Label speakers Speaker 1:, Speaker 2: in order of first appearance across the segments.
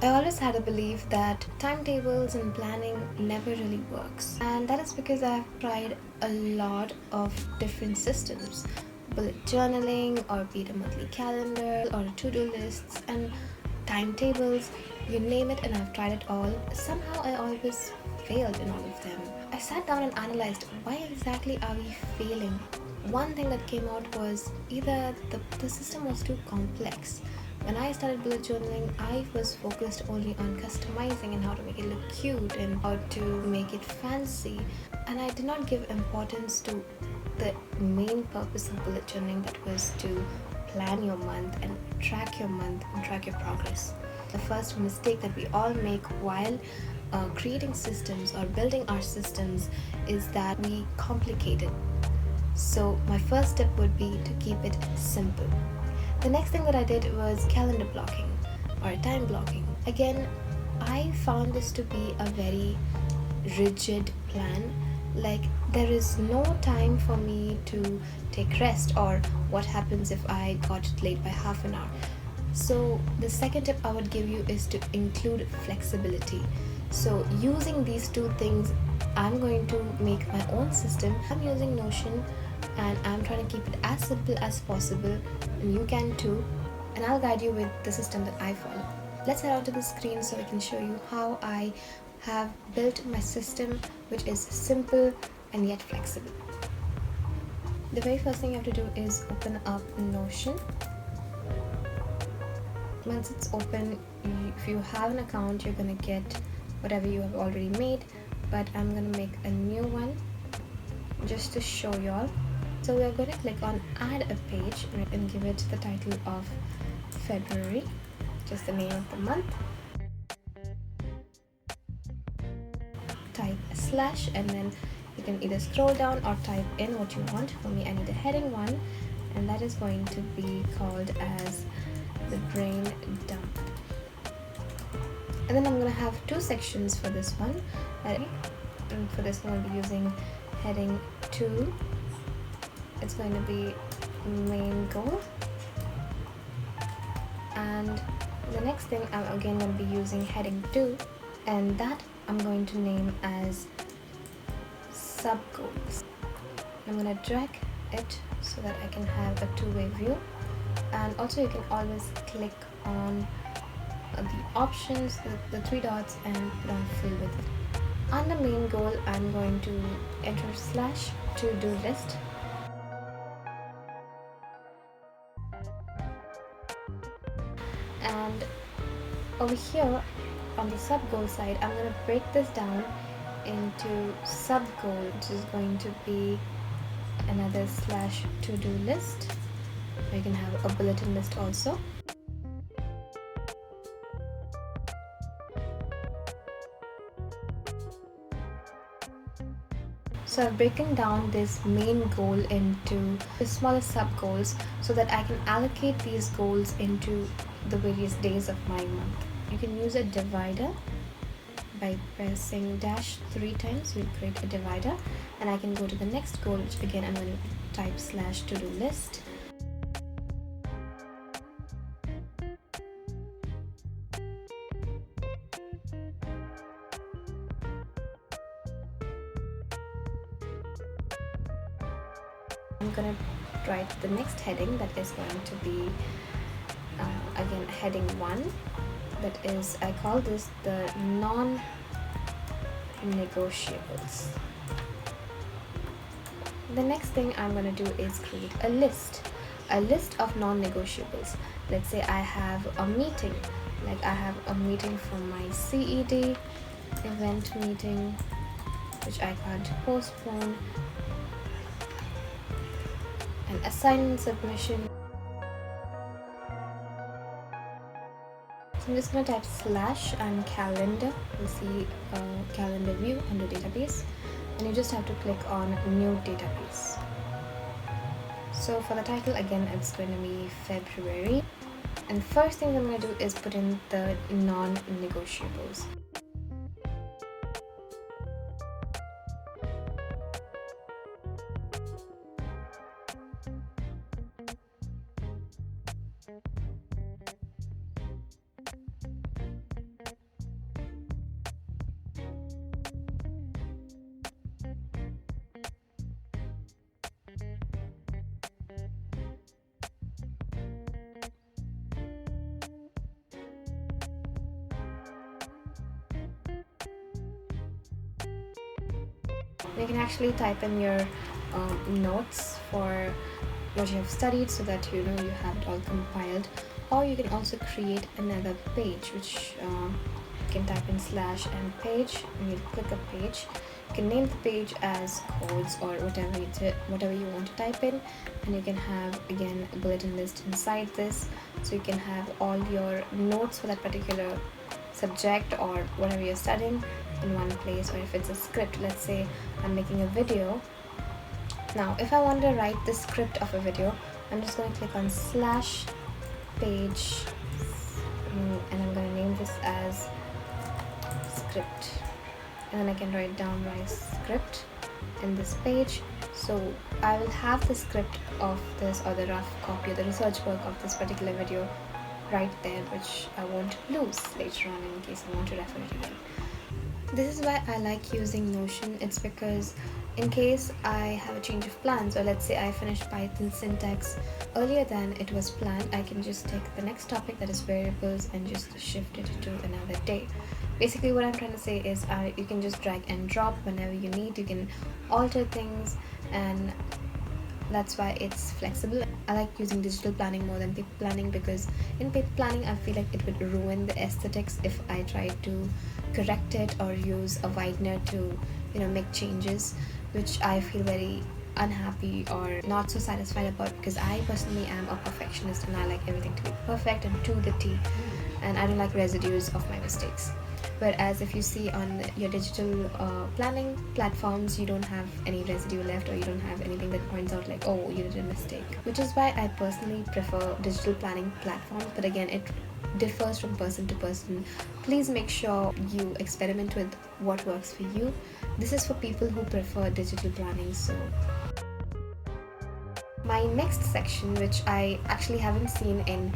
Speaker 1: I always had a belief that timetables and planning never really works, and that is because I've tried a lot of different systems, bullet journaling, or be it a monthly calendar, or to-do lists and timetables, you name it, and I've tried it all. Somehow I always failed in all of them. I sat down and analyzed why exactly are we failing. One thing that came out was either the system was too complex. When I started bullet journaling, I was focused only on customizing and how to make it look cute and how to make it fancy. And I did not give importance to the main purpose of bullet journaling, that was to plan your month and track your progress. The first mistake that we all make while creating systems or building our systems is that we complicate it. So my first step would be to keep it simple. The next thing that I did was calendar blocking or time blocking. Again, I found this to be a very rigid plan. Like, there is no time for me to take rest, or what happens if I got late by half an hour. So the second tip I would give you is to include flexibility. So using these two things, I'm going to make my own system. I'm using Notion and I'm trying to keep it as simple as possible, and you can too, and I'll guide you with the system that I follow. Let's head out to the screen so I can show you how I have built my system, which is simple and yet flexible. The very first thing you have to do is open up Notion. Once it's open, if you have an account, you're going to get whatever you have already made, but I'm going to make a new one just to show y'all. So we're going to click on add a page and give it the title of February, just the name of the month. Type a slash, and then you can either scroll down or type in what you want. For me, I need a heading one, and that is going to be called as the brain dump. And then I'm going to have two sections for this one. And for this one, I'll be using heading 2. It's going to be main goal, and the next thing I'm again going to be using heading 2, and that I'm going to name as sub goals. I'm going to drag it so that I can have a two-way view, and also you can always click on the options, the three dots, and put on fill with it. Under main goal, I'm going to enter slash to-do list. And over here on the sub goal side, I'm going to break this down into sub goal, which is going to be another slash to-do list. You can have a bulletin list also. So I've broken down this main goal into the smaller sub goals so that I can allocate these goals into the various days of my month. You can use a divider by pressing dash 3 times. We'll create a divider, and I can go to the next goal, which again I'm going to type slash to-do list. I'm going to write the next heading, that is going to be again heading 1. That is, I call this the non-negotiables. The next thing I'm going to do is create a list of non-negotiables. Let's say I have a meeting, like I have a meeting for my CED event meeting, which I can't postpone, an assignment submission. So I'm just going to type slash and calendar. You'll see a calendar view under database, and you just have to click on new database. So for the title, again, it's going to be February, and first thing I'm going to do is put in the non-negotiables. You can actually type in your notes for what you have studied so that you know you have it all compiled, or you can also create another page which you can type in slash and page, and you click a page. You can name the page as codes or whatever you want to type in, and you can have again a bulletin list inside this, so you can have all your notes for that particular subject or whatever you're studying in one place. Or if it's a script, let's say I'm making a video. Now if I want to write the script of a video, I'm just going to click on slash page, and I'm going to name this as script, and then I can write down my script in this page. So I will have the script of this, or the rough copy or the research work of this particular video right there, which I won't lose later on in case I want to refer it again. This is why I like using Notion. It's because in case I have a change of plans, or let's say I finished Python syntax earlier than it was planned, I can just take the next topic, that is variables, and just shift it to another day. Basically what I'm trying to say is you can just drag and drop whenever you need. You can alter things, and that's why it's flexible. I like using digital planning more than paper planning, because in paper planning I feel like it would ruin the aesthetics if I try to correct it or use a widener to make changes, which I feel very unhappy or not so satisfied about, because I personally am a perfectionist and I like everything to be perfect and to the T, and I don't like residues of my mistakes. Whereas if you see on your digital planning platforms, you don't have any residue left, or you don't have anything that points out like, oh, you did a mistake. Which is why I personally prefer digital planning platforms, but again it differs from person to person. Please make sure you experiment with what works for you. This is for people who prefer digital planning. So my next section, which I actually haven't seen in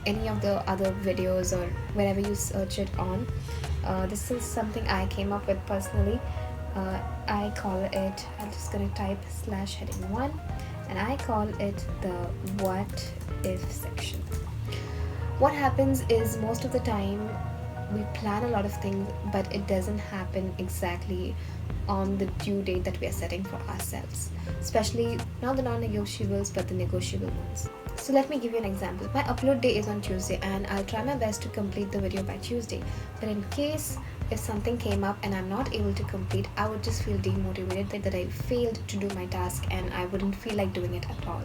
Speaker 1: any of the other videos or wherever you search it on, this is something I came up with personally. I call it, I'm just gonna type slash heading 1, and I call it the what if section. What happens is most of the time we plan a lot of things, but it doesn't happen exactly on the due date that we are setting for ourselves, especially not the non-negotiables but the negotiable ones. So let me give you an example. My upload day is on Tuesday, and I'll try my best to complete the video by Tuesday, but in case if something came up and I'm not able to complete, I would just feel demotivated that I failed to do my task, and I wouldn't feel like doing it at all.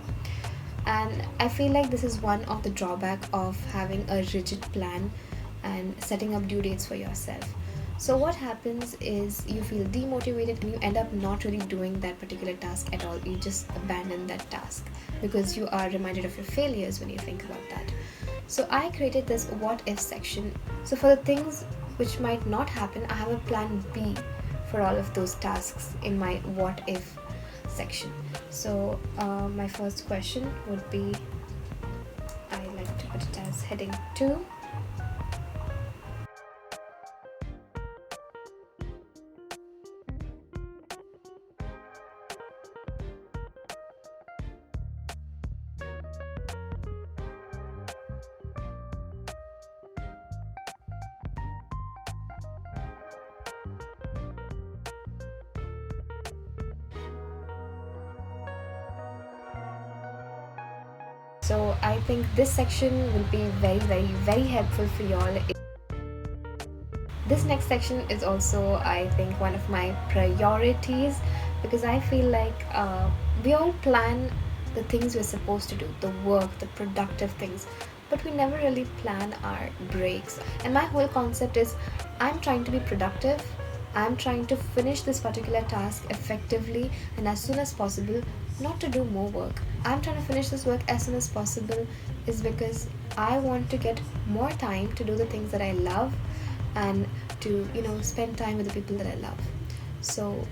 Speaker 1: And I feel like this is one of the drawback of having a rigid plan and setting up due dates for yourself. So what happens is you feel demotivated and you end up not really doing that particular task at all. You just abandon that task because you are reminded of your failures when you think about that. So I created this what if section. So for the things which might not happen, I have a plan B for all of those tasks in my what if section. So my first question would be, I like to put it as heading 2. So I think this section will be very helpful for y'all. This next section is also, I think, one of my priorities, because I feel like we all plan the things we're supposed to do, the work, the productive things, but we never really plan our breaks. And my whole concept is, I'm trying to be productive, I'm trying to finish this particular task effectively and as soon as possible, not to do more work. I'm trying to finish this work as soon as possible is because I want to get more time to do the things that I love and to, spend time with the people that I love. So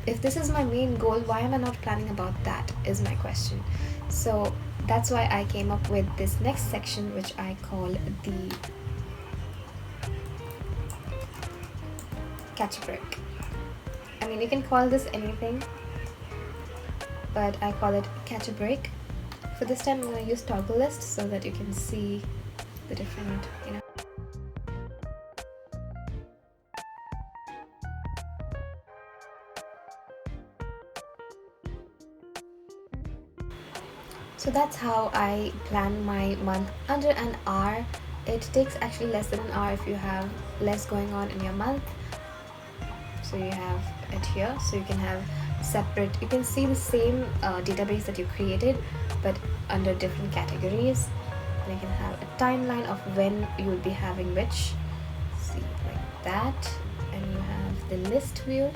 Speaker 1: if this is my main goal, why am I not planning about that is my question. So that's why I came up with this next section, which I call the catch a break. I mean, you can call this anything, but I call it catch a break. For this time, I'm going to use toggle list so that you can see the different, So that's how I plan my month, under an hour. It takes actually less than an hour if you have less going on in your month. So you have it here, so you can have separate, you can see the same database that you created but under different categories, and you can have a timeline of when you will be having which. See, like that. And you have the list view,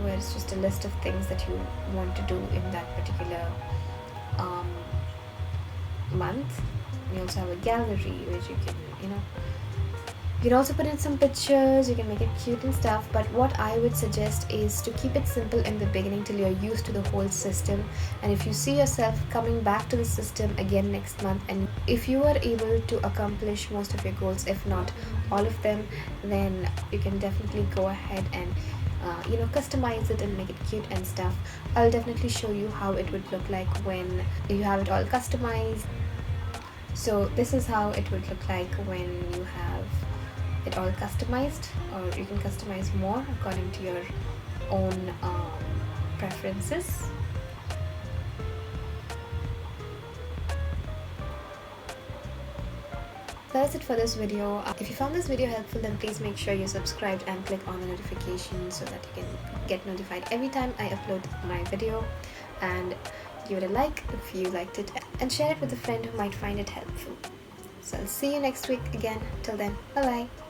Speaker 1: where it's just a list of things that you want to do in that particular month. You also have a gallery which you can, you can also put in some pictures, you can make it cute and stuff. But what I would suggest is to keep it simple in the beginning till you're used to the whole system. And if you see yourself coming back to the system again next month, and if you are able to accomplish most of your goals, if not all of them, then you can definitely go ahead and customize it and make it cute and stuff. I'll definitely show you how it would look like when you have it all customized. So this is how it would look like when you have it all customized, or you can customize more according to your own preferences. That's it for this video. If you found this video helpful, then please make sure you subscribed and click on the notification so that you can get notified every time I upload my video. And give it a like if you liked it, and share it with a friend who might find it helpful. So I'll see you next week again. Till then, bye bye.